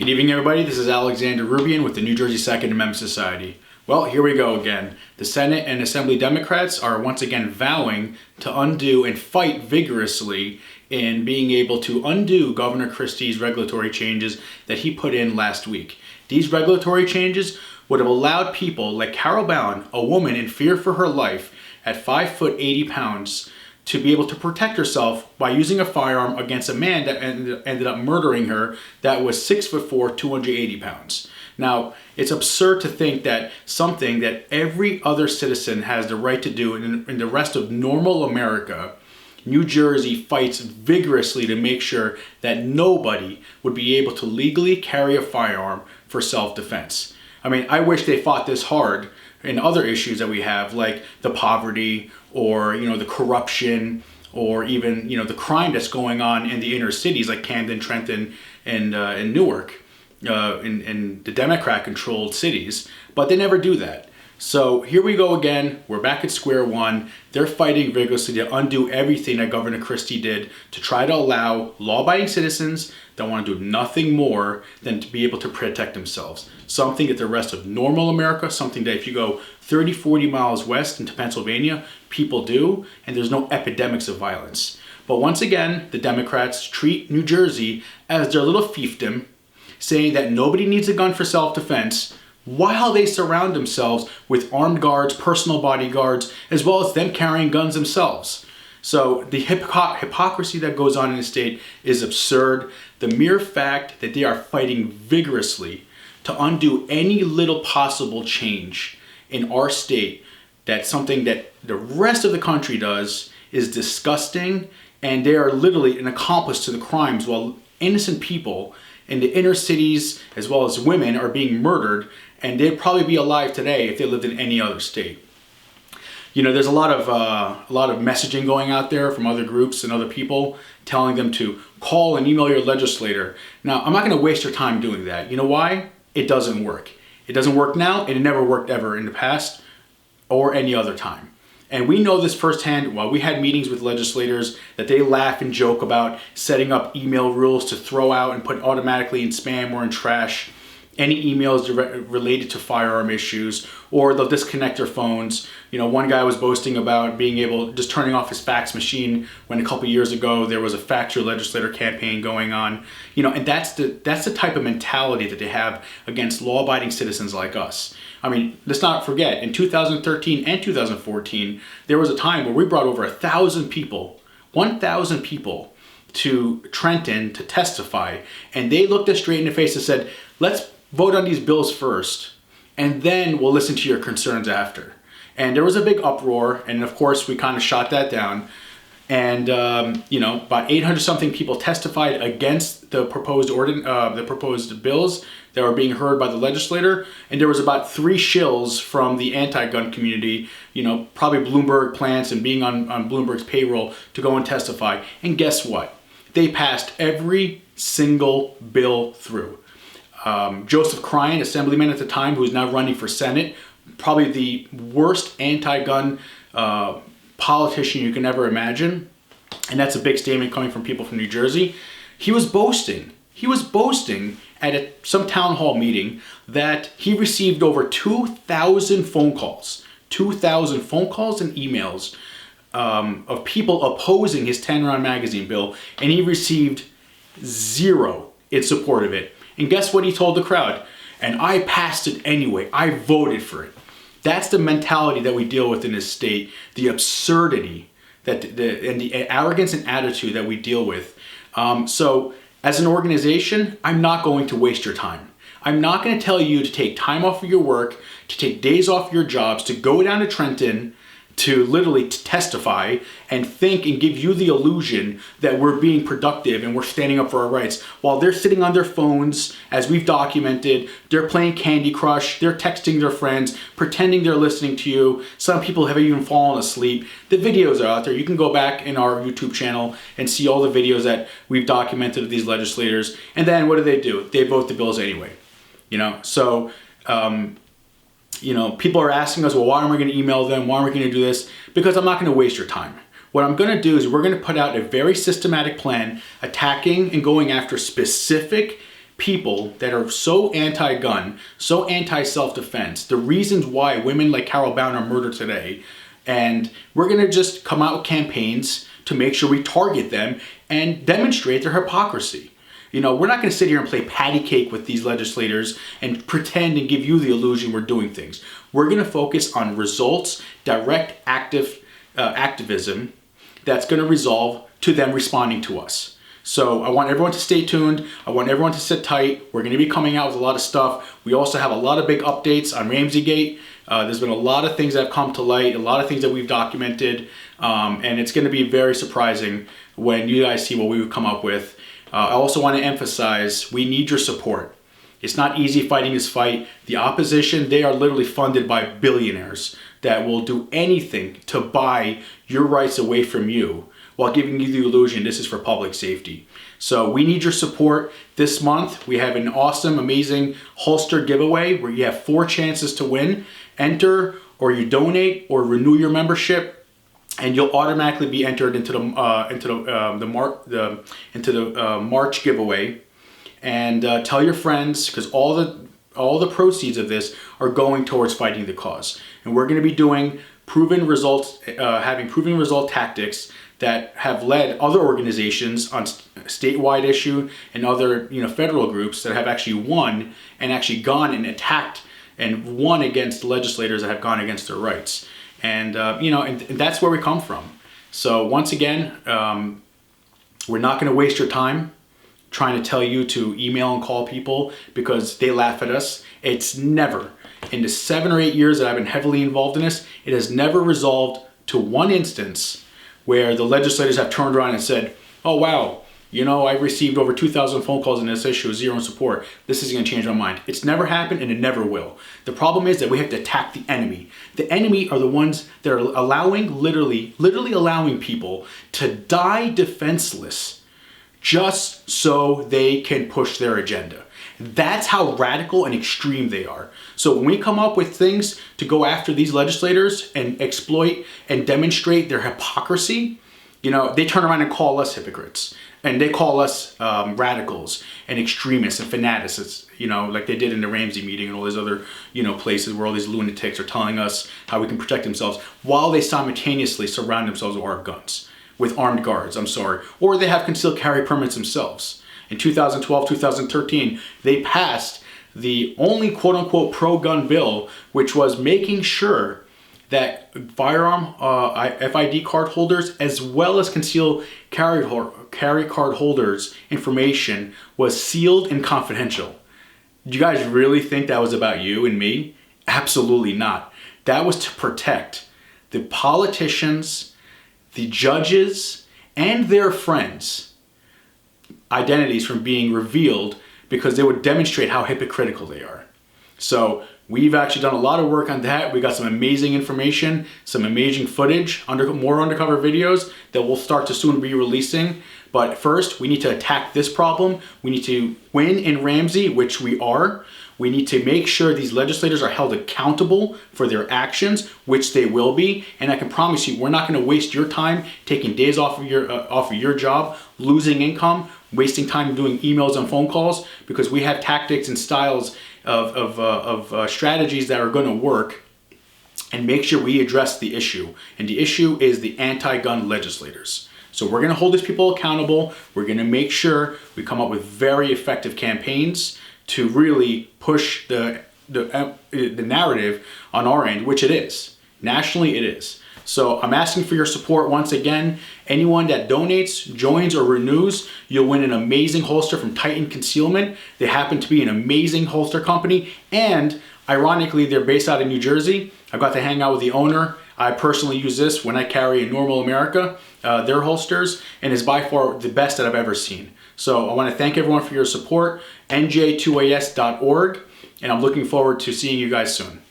Good evening, everybody. This is Alexander Rubian with the New Jersey Second Amendment Society. Well, here we go again. The Senate and Assembly Democrats are once again vowing to undo and fight vigorously in being able to undo Governor Christie's regulatory changes that he put in last week. These regulatory changes would have allowed people like Carol Bowen, a woman in fear for her life at 5 foot 80 pounds, to be able to protect herself by using a firearm against a man that ended up murdering her that was 6 foot 4, 280 pounds. Now, it's absurd to think that something that every other citizen has the right to do in the rest of normal America, New Jersey fights vigorously to make sure that nobody would be able to legally carry a firearm for self-defense. I mean, I wish they fought this hard in other issues that we have, like the poverty or, the corruption or even, the crime that's going on in the inner cities like Camden, Trenton, and Newark, in the Democrat-controlled cities. But they never do that. So here we go again. We're back at square one. They're fighting vigorously to undo everything that Governor Christie did to try to allow law-abiding citizens that want to do nothing more than to be able to protect themselves. Something that the rest of normal America, something that if you go 30, 40 miles west into Pennsylvania, people do, and there's no epidemics of violence. But once again, the Democrats treat New Jersey as their little fiefdom, saying that nobody needs a gun for self-defense, while they surround themselves with armed guards, personal bodyguards, as well as them carrying guns themselves. So the hypocrisy that goes on in the state is absurd. The mere fact that they are fighting vigorously to undo any little possible change in our state, that's something that the rest of the country does, is disgusting, and they are literally an accomplice to the crimes while innocent people in the inner cities as well as women are being murdered, and they'd probably be alive today if they lived in any other state. There's a lot of messaging going out there from other groups and other people telling them to call and email your legislator. Now, I'm not going to waste your time doing that. You know why? It doesn't work. It doesn't work now, and it never worked ever in the past or any other time. And we know this firsthand. While we had meetings with legislators that they laugh and joke about setting up email rules to throw out and put automatically in spam or in trash any emails related to firearm issues, or they'll disconnect their phones. One guy was boasting about being able, just turning off his fax machine when a couple years ago there was a Fax Your Legislator campaign going on. And that's the type of mentality that they have against law-abiding citizens like us. I mean, let's not forget, in 2013 and 2014, there was a time where we brought over 1,000 people to Trenton to testify, and they looked us straight in the face and said, let's vote on these bills first, and then we'll listen to your concerns after. And there was a big uproar, and of course we kind of shot that down. And about 800 something people testified against the proposed bills that were being heard by the legislator, and there was about 3 shills from the anti-gun community, probably Bloomberg plants and being on Bloomberg's payroll to go and testify. And guess what? They passed every single bill through. Joseph Cryan, assemblyman at the time, who is now running for Senate, probably the worst anti-gun politician you can ever imagine, and that's a big statement coming from people from New Jersey. He was boasting at some town hall meeting that he received over 2,000 phone calls and emails of people opposing his 10-round magazine bill, and he received 0 in support of it. And guess what he told the crowd? And I passed it anyway. I voted for it. That's the mentality that we deal with in this state, the absurdity and the arrogance and attitude that we deal with. So as an organization, I'm not going to waste your time. I'm not going to tell you to take time off of your work, to take days off your jobs, to go down to Trenton, to literally testify and think and give you the illusion that we're being productive and we're standing up for our rights, while they're sitting on their phones, as we've documented. They're playing Candy Crush, they're texting their friends, pretending they're listening to you. Some people have even fallen asleep. The videos are out there. You can go back in our YouTube channel and see all the videos that we've documented of these legislators. And then what do? They vote the bills anyway. So people are asking us, well, why am I going to email them? Why am I going to do this? Because I'm not going to waste your time. What I'm going to do is we're going to put out a very systematic plan attacking and going after specific people that are so anti-gun, so anti-self-defense, the reasons why women like Carol Bound are murdered today. And we're going to just come out with campaigns to make sure we target them and demonstrate their hypocrisy. You know, we're not going to sit here and play patty cake with these legislators and pretend and give you the illusion we're doing things. We're going to focus on results, direct activism that's going to resolve to them responding to us. So I want everyone to stay tuned. I want everyone to sit tight. We're going to be coming out with a lot of stuff. We also have a lot of big updates on Ramseygate. There's been a lot of things that have come to light, a lot of things that we've documented, and it's going to be very surprising when you guys see what we've come up with. I also want to emphasize, we need your support. It's not easy fighting this fight. The opposition, they are literally funded by billionaires that will do anything to buy your rights away from you while giving you the illusion this is for public safety. So we need your support. This month, we have an awesome, amazing holster giveaway where you have 4 chances to win. Enter, or you donate, or renew your membership, and you'll automatically be entered into the March giveaway. And tell your friends, because all the proceeds of this are going towards fighting the cause. And we're going to be doing proven results, having proven result tactics that have led other organizations on statewide issue and other federal groups that have actually won and actually gone and attacked and won against legislators that have gone against their rights. And and that's where we come from. So once again, we're not going to waste your time trying to tell you to email and call people because they laugh at us. It's never, in the 7 or 8 years that I've been heavily involved in this, it has never resolved to one instance where the legislators have turned around and said, oh wow, I received over 2,000 phone calls on this issue, 0 support. This is going to change my mind. It's never happened and it never will. The problem is that we have to attack the enemy. The enemy are the ones that are allowing, literally allowing people to die defenseless just so they can push their agenda. That's how radical and extreme they are. So when we come up with things to go after these legislators and exploit and demonstrate their hypocrisy, they turn around and call us hypocrites. And they call us radicals and extremists and fanatics, like they did in the Ramsey meeting and all these other, places where all these lunatics are telling us how we can protect themselves while they simultaneously surround themselves with armed guards, or they have concealed carry permits themselves. In 2012, 2013, they passed the only quote-unquote pro-gun bill, which was making sure that firearm FID card holders as well as concealed carry card holders information was sealed and confidential. Do you guys really think that was about you and me? Absolutely not. That was to protect the politicians, the judges, and their friends' identities from being revealed because they would demonstrate how hypocritical they are. So we've actually done a lot of work on that. We got some amazing information, some amazing footage, more undercover videos that we'll start to soon be releasing. But first, we need to attack this problem. We need to win in Ramsey, which we are. We need to make sure these legislators are held accountable for their actions, which they will be. And I can promise you, we're not going to waste your time taking days off of your job, losing income, wasting time doing emails and phone calls, because we have tactics and styles of strategies that are going to work, and make sure we address the issue. And the issue is the anti-gun legislators. So we're going to hold these people accountable. We're going to make sure we come up with very effective campaigns to really push the narrative on our end, which it is. Nationally, it is. So I'm asking for your support once again. Anyone that donates, joins, or renews, you'll win an amazing holster from Titan Concealment. They happen to be an amazing holster company, and ironically, they're based out of New Jersey. I got to hang out with the owner. I personally use this when I carry a Normal America, their holsters, and is by far the best that I've ever seen. So I want to thank everyone for your support, nj2as.org, and I'm looking forward to seeing you guys soon.